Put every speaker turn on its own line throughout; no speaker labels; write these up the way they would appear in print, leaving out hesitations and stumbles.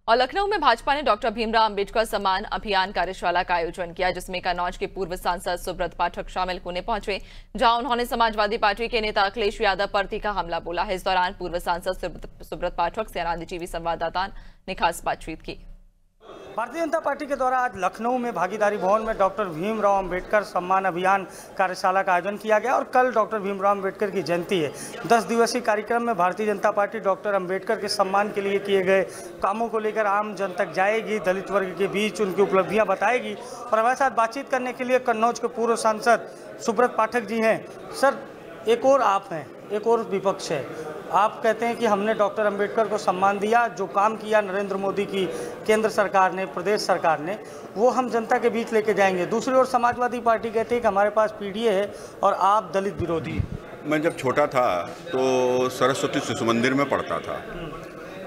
और लखनऊ में भाजपा ने डॉक्टर भीमराव अंबेडकर सम्मान अभियान कार्यशाला का आयोजन किया, जिसमें कन्नौज के पूर्व सांसद सुब्रत पाठक शामिल होने पहुंचे, जहां उन्होंने समाजवादी पार्टी के नेता अखिलेश यादव पर तीखा हमला बोला है। इस दौरान पूर्व सांसद सुब्रत पाठक से आनंदजीवी संवाददाता ने खास बातचीत की।
भारतीय जनता पार्टी के द्वारा आज लखनऊ में भागीदारी भवन में डॉक्टर भीमराव अंबेडकर सम्मान अभियान कार्यशाला का आयोजन किया गया और कल डॉक्टर भीमराव अंबेडकर की जयंती है। 10 दिवसीय कार्यक्रम में भारतीय जनता पार्टी डॉक्टर अंबेडकर के सम्मान के लिए किए गए कामों को लेकर आम जन तक जाएगी, दलित वर्ग के बीच उनकी उपलब्धियां बताएगी। और हमारे साथ बातचीत करने के लिए कन्नौज के पूर्व सांसद सुब्रत पाठक जी हैं। सर, एक और आप हैं, एक और विपक्ष है। आप कहते हैं कि हमने डॉक्टर अंबेडकर को सम्मान दिया, जो काम किया नरेंद्र मोदी की केंद्र सरकार ने, प्रदेश सरकार ने, वो हम जनता के बीच लेके जाएंगे। दूसरी ओर समाजवादी पार्टी कहती है कि हमारे पास पीडीए है और आप दलित विरोधी।
मैं जब छोटा था तो सरस्वती शिशु मंदिर में पढ़ता था,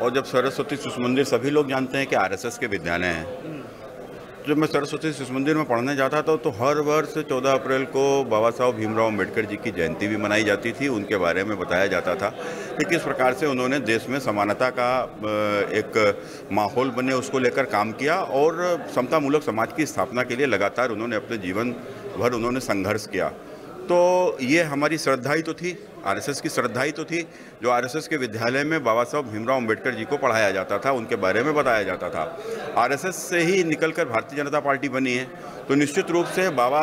और जब सरस्वती शिशु मंदिर सभी लोग जानते हैं कि आरएसएस के विद्यालय हैं। जब मैं सरस्वती शिशु मंदिर में पढ़ने जाता था तो हर वर्ष 14 अप्रैल को बाबा साहब भीमराव अंबेडकर जी की जयंती भी मनाई जाती थी। उनके बारे में बताया जाता था कि किस प्रकार से उन्होंने देश में समानता का एक माहौल बने उसको लेकर काम किया, और समतामूलक समाज की स्थापना के लिए लगातार उन्होंने अपने जीवन भर उन्होंने संघर्ष किया। तो ये हमारी श्रद्धा ही तो थी, आरएसएस की श्रद्धा ही तो थी, जो आरएसएस के विद्यालय में बाबा साहब भीमराव अंबेडकर जी को पढ़ाया जाता था, उनके बारे में बताया जाता था। आरएसएस से ही निकलकर भारतीय जनता पार्टी बनी है, तो निश्चित रूप से बाबा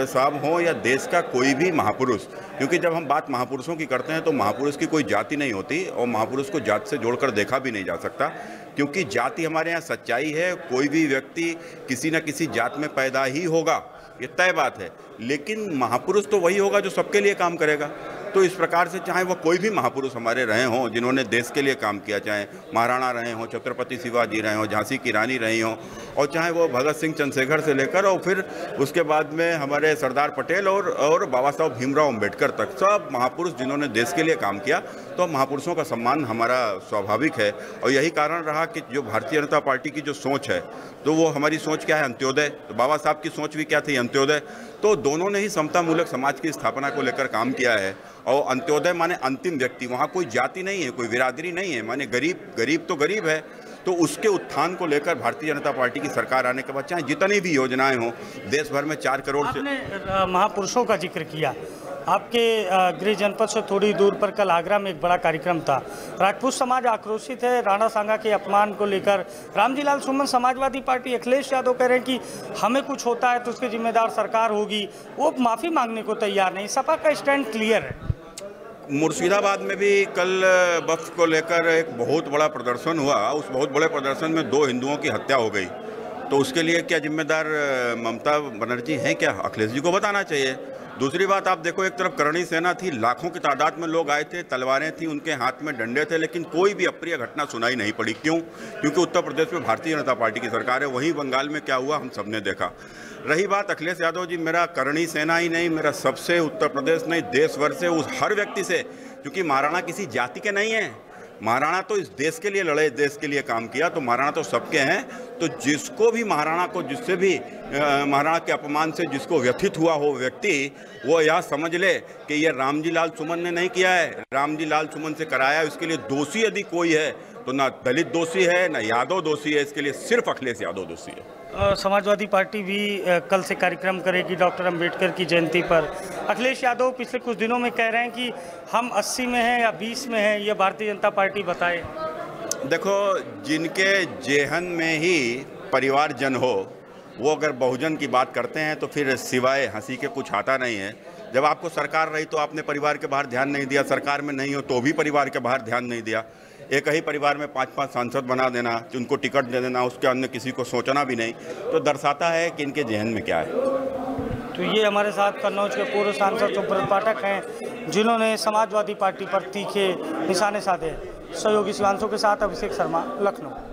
साहब हों या देश का कोई भी महापुरुष, क्योंकि जब हम बात महापुरुषों की करते हैं तो महापुरुष की कोई जाति नहीं होती, और महापुरुष को जाति से जोड़कर देखा भी नहीं जा सकता, क्योंकि जाति हमारे यहाँ सच्चाई है। कोई भी व्यक्ति किसी न किसी जात में पैदा ही होगा, ये तय बात है, लेकिन महापुरुष तो वही होगा जो सबके लिए काम करेगा। तो इस प्रकार से चाहे वो कोई भी महापुरुष हमारे रहे हों जिन्होंने देश के लिए काम किया, चाहे महाराणा रहे हों, छत्रपति शिवाजी रहे हों, झांसी की रानी रही हों, और चाहे वो भगत सिंह चंद्रशेखर से लेकर और फिर उसके बाद में हमारे सरदार पटेल और बाबा साहब भीमराव अंबेडकर तक, सब महापुरुष जिन्होंने देश के लिए काम किया, तो महापुरुषों का सम्मान हमारा स्वाभाविक है। और यही कारण रहा कि जो भारतीय जनता पार्टी की जो सोच है, तो वो हमारी सोच क्या है, अंत्योदय। तो बाबा साहब की सोच भी क्या थी, अंत्योदय। तो दोनों ने ही समतामूलक समाज की स्थापना को लेकर काम किया है, और अंत्योदय माने अंतिम व्यक्ति, वहाँ कोई जाति नहीं है, कोई बिरादरी नहीं है, माने गरीब तो गरीब है। तो उसके उत्थान को लेकर भारतीय जनता पार्टी की सरकार आने के बाद चाहे जितनी भी योजनाएं हों, देश भर में 4 करोड़ से
महापुरुषों का जिक्र किया। आपके गृह जनपद से थोड़ी दूर पर कल आगरा में एक बड़ा कार्यक्रम था। राजपूत समाज आक्रोशित है राणा सांगा के अपमान को लेकर। रामजी लाल सुमन, समाजवादी पार्टी, अखिलेश यादव कह रहे हैं कि हमें कुछ होता है तो उसकी जिम्मेदार सरकार होगी, वो माफ़ी मांगने को तैयार नहीं। सपा का स्टैंड क्लियर है।
मुर्शिदाबाद में भी कल वक्फ को लेकर एक बहुत बड़ा प्रदर्शन हुआ। उस बहुत बड़े प्रदर्शन में 2 हिंदुओं की हत्या हो गई, तो उसके लिए क्या जिम्मेदार ममता बनर्जी हैं क्या? अखिलेश जी को बताना चाहिए। दूसरी बात, आप देखो, एक तरफ करणी सेना थी, लाखों की तादाद में लोग आए थे, तलवारें थी, उनके हाथ में डंडे थे, लेकिन कोई भी अप्रिय घटना सुनाई नहीं पड़ी। क्यों? क्योंकि उत्तर प्रदेश में भारतीय जनता पार्टी की सरकार है। वहीं बंगाल में क्या हुआ हम सबने देखा। रही बात अखिलेश यादव जी, मेरा करणी सेना ही नहीं, मेरा सबसे उत्तर प्रदेश नहीं, देश भर से उस हर व्यक्ति से, क्योंकि महाराणा किसी जाति के नहीं है, महाराणा तो इस देश के लिए लड़े, देश के लिए काम किया, तो महाराणा तो सबके हैं। तो जिसको भी महाराणा को, जिससे भी महाराणा के अपमान से जिसको व्यथित हुआ हो व्यक्ति, वो यह समझ ले कि ये रामजी लाल सुमन ने नहीं किया है, रामजी लाल सुमन से कराया। इसके लिए दोषी यदि कोई है तो ना दलित दोषी है, ना यादव दोषी है, इसके लिए सिर्फ अखिलेश यादव दोषी है।
समाजवादी पार्टी भी कल से कार्यक्रम करेगी डॉक्टर अंबेडकर की जयंती पर। अखिलेश यादव पिछले कुछ दिनों में कह रहे हैं कि हम 80 में हैं या 20 में हैं, ये भारतीय जनता पार्टी बताए।
देखो, जिनके जेहन में ही परिवार जन हो, वो अगर बहुजन की बात करते हैं तो फिर सिवाय हंसी के कुछ आता नहीं है। जब आपको सरकार रही तो आपने परिवार के बाहर ध्यान नहीं दिया, सरकार में नहीं हो तो भी परिवार के बाहर ध्यान नहीं दिया। एक ही परिवार में 5-5 सांसद बना देना, उनको टिकट दे देना, उसके अन्य किसी को सोचना भी नहीं, तो दर्शाता है कि इनके जहन में क्या है।
तो ये हमारे साथ कन्नौज के पूर्व सांसद सुब्रत पाठक हैं, जिन्होंने समाजवादी पार्टी पर तीखे निशाने साधे। सहयोगी शिवांशु के साथ अभिषेक शर्मा, लखनऊ।